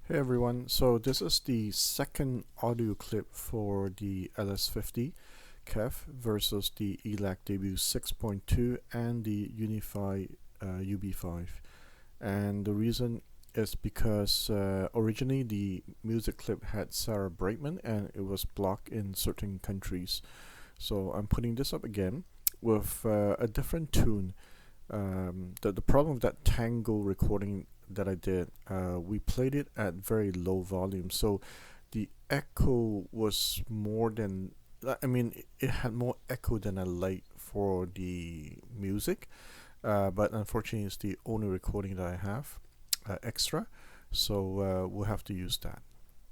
Hey everyone, so this is the second audio clip for the LS50 KEF versus the Elac Debut 6.2 and the Unifi uB5. And the reason is because originally the music clip had Sarah Brightman and it was blocked in certain countries. So I'm putting this up again with a different tune. The problem with that tango recording that I did, we played it at very low volume, so the echo was more than, it had more echo than I like for the music, but unfortunately it's the only recording that I have extra, so we'll have to use that.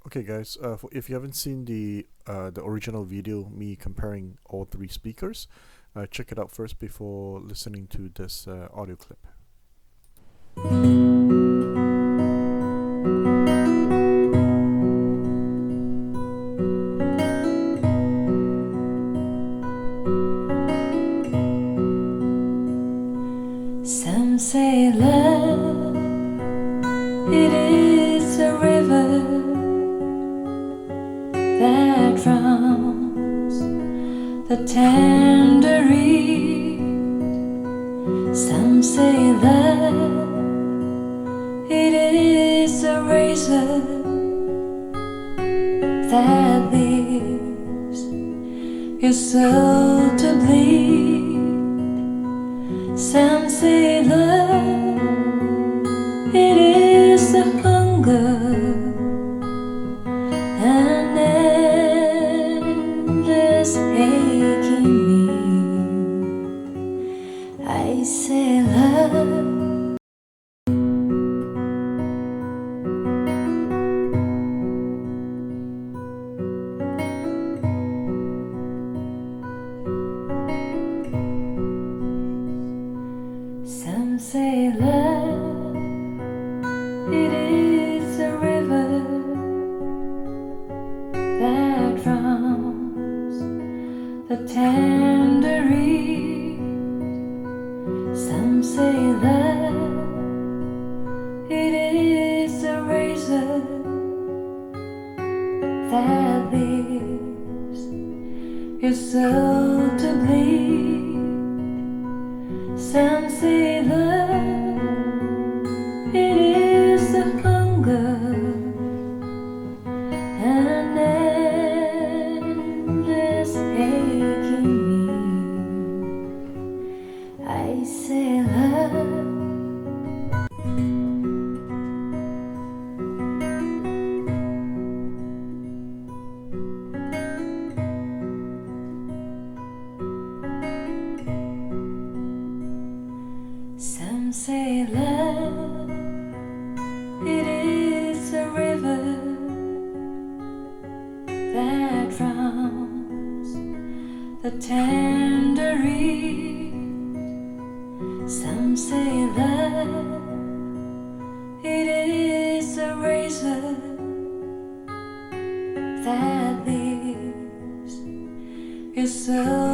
Okay guys, if you haven't seen the original video, me comparing all three speakers, check it out first before listening to this audio clip. Some say love, it is a river that drowns the tender reed. Some say love, it is a razor that leaves your soul to bleed. Some say love, it is a hunger, an endless aching need. I say love. Some say love, it is a river that drowns the tender reed. Some say love, it is a razor that leaves your soul to bleed. Some say love, it is a hunger, an endless aching need. I say love. Some say love, it is a river that drowns the tender reed. Some say love, it is a razor that leaves your soul